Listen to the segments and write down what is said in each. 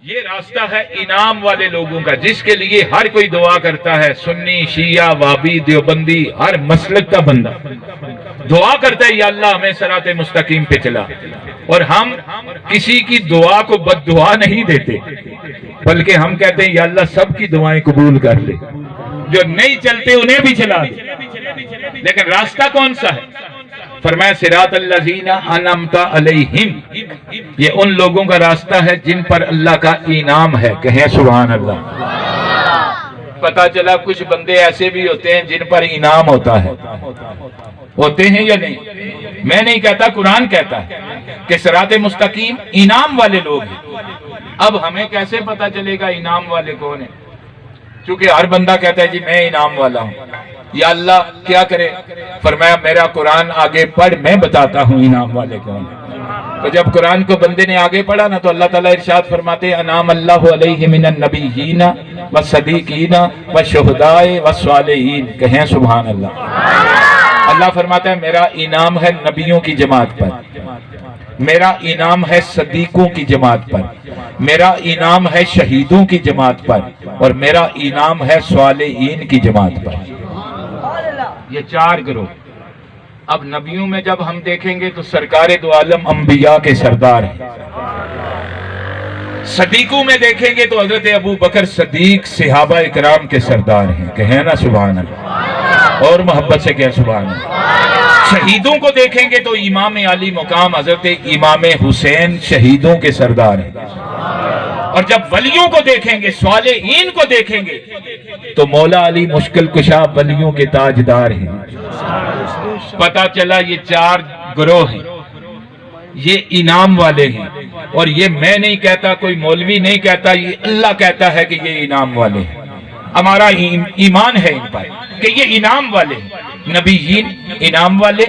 یہ راستہ ہے انعام والے لوگوں کا، جس کے لیے ہر کوئی دعا کرتا ہے، سنی، شیعہ، وابی، دیوبندی، ہر مسلک کا بندہ دعا کرتا ہے یا اللہ ہمیں صراط مستقیم پہ چلا۔ اور ہم کسی کی دعا کو بد دعا نہیں دیتے، بلکہ ہم کہتے ہیں یا اللہ سب کی دعائیں قبول کر لے، جو نہیں چلتے انہیں بھی چلا دے۔ لیکن راستہ کون سا ہے؟ فرمایا صراط الذین انعمت علیہم، یہ ان لوگوں کا راستہ ہے جن پر اللہ کا انعام ہے، کہیں سبحان اللہ۔ پتا چلا کچھ بندے ایسے بھی ہوتے ہیں جن پر انعام ہوتا ہے، ہوتے ہیں یا نہیں؟ میں نہیں کہتا، قرآن کہتا ہے کہ صراط مستقیم انعام والے لوگ ہیں۔ اب ہمیں کیسے پتا چلے گا انعام والے کون ہیں؟ چونکہ ہر بندہ کہتا ہے جی میں انعام والا ہوں، یا اللہ کیا کرے؟ فرمایا میرا قرآن آگے پڑھ، میں بتاتا ہوں انعام والے کون ہیں۔ تو جب قرآن کو بندے نے آگے پڑھا نا تو اللہ تعالیٰ ارشاد فرماتے ہیں انعام اللہ علیہ من النبیین والصدیقین والشہداء والصالحین، کہیں سبحان اللہ۔ اللہ فرماتا ہے میرا انعام ہے نبیوں کی جماعت پر، میرا انعام ہے صدیقوں کی جماعت پر، میرا انعام ہے شہیدوں کی جماعت پر، اور میرا انعام ہے صالحین کی جماعت پر۔ یہ چار گروہ۔ اب نبیوں میں جب ہم دیکھیں گے تو سرکار دو عالم انبیاء کے سردار ہیں۔ صدیقوں میں دیکھیں گے تو حضرت ابو بکر صدیق صحابہ اکرام کے سردار ہیں، کہیں نا سبحان اللہ، اور محبت سے کہیں سبحان اللہ۔ شہیدوں کو دیکھیں گے تو امام علی مقام حضرت امام حسین شہیدوں کے سردار ہیں۔ اور جب ولیوں کو دیکھیں گے، صالحین کو دیکھیں گے تو مولا علی مشکل کشا ولیوں کے تاجدار ہیں۔ پتا چلا یہ چار گروہ ہیں، یہ انعام والے ہیں، اور یہ میں نہیں کہتا، کوئی مولوی نہیں کہتا، یہ اللہ کہتا ہے کہ یہ انعام والے ہیں۔ ہمارا ایمان ہے ان پر کہ یہ انعام والے ہیں۔ نبیین انعام والے،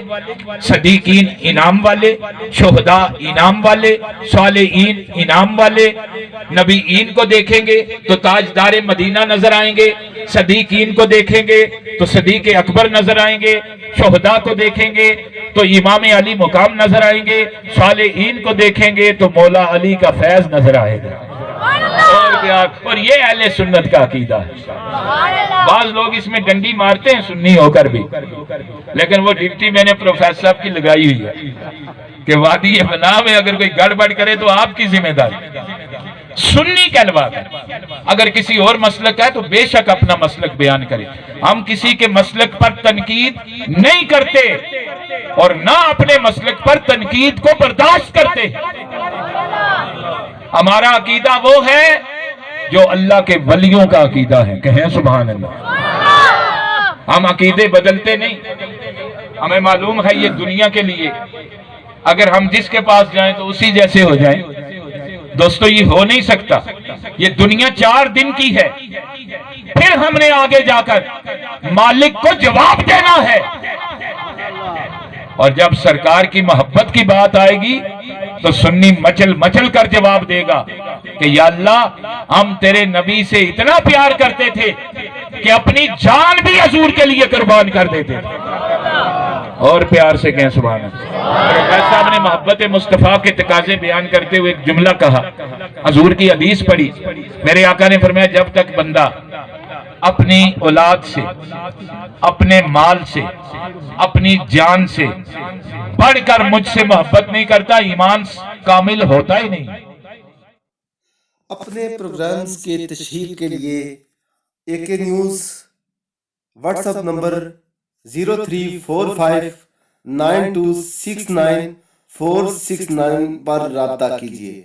صدیقین انعام والے، شہداء انعام والے، صالحین انعام والے۔ نبیین کو دیکھیں گے تو تاجدار مدینہ نظر آئیں گے، صدیقین کو دیکھیں گے تو صدیق اکبر نظر آئیں گے، شہداء کو دیکھیں گے تو امام علی مقام نظر آئیں گے، صالحین کو دیکھیں گے تو مولا علی کا فیض نظر آئے گا۔ اور یہ اہل سنت کا عقیدہ ہے۔ بعض لوگ اس میں ڈنڈی مارتے ہیں سنی ہو کر بھی، لیکن وہ ڈیوٹی میں نے پروفیسر صاحب کی لگائی ہوئی ہے کہ وادی بنا میں اگر کوئی گڑبڑ کرے تو آپ کی ذمہ داری۔ سنی کہلوا کر اگر کسی اور مسلک ہے تو بے شک اپنا مسلک بیان کرے، ہم کسی کے مسلک پر تنقید نہیں کرتے اور نہ اپنے مسلک پر تنقید کو برداشت کرتے۔ ہمارا عقیدہ وہ ہے جو اللہ کے ولیوں کا عقیدہ ہے، کہیں سبحان اللہ۔ ہم عقیدے بدلتے نہیں، ہمیں معلوم ہے یہ دنیا کے لیے اگر ہم جس کے پاس جائیں تو اسی جیسے ہو جائیں، دوستو یہ ہو نہیں سکتا۔ یہ دنیا 4 دن کی ہے، پھر ہم نے آگے جا کر مالک کو جواب دینا ہے۔ اور جب سرکار کی محبت کی بات آئے گی تو سنی مچل مچل کر جواب دے گا کہ یا اللہ ہم تیرے نبی سے اتنا پیار کرتے تھے کہ اپنی جان بھی حضور کے لیے قربان کر دیتے تھے۔ اور پیار سے کہیں سبحان اللہ۔ پروفیسر صاحب نے محبت مصطفیٰ کے تقاضے بیان کرتے ہوئے ایک جملہ کہا، حضور کی حدیث پڑھی، میرے آقا نے فرمایا جب تک بندہ اپنی اولاد سے، اپنے مال سے، اپنی جان سے بڑھ کر مجھ سے محبت نہیں کرتا، ایمان کامل ہوتا ہی نہیں۔ اپنے پروگرامز کے تشہیر کے لیے AK news what's app number 03459269 469 پر رابطہ کیجیے۔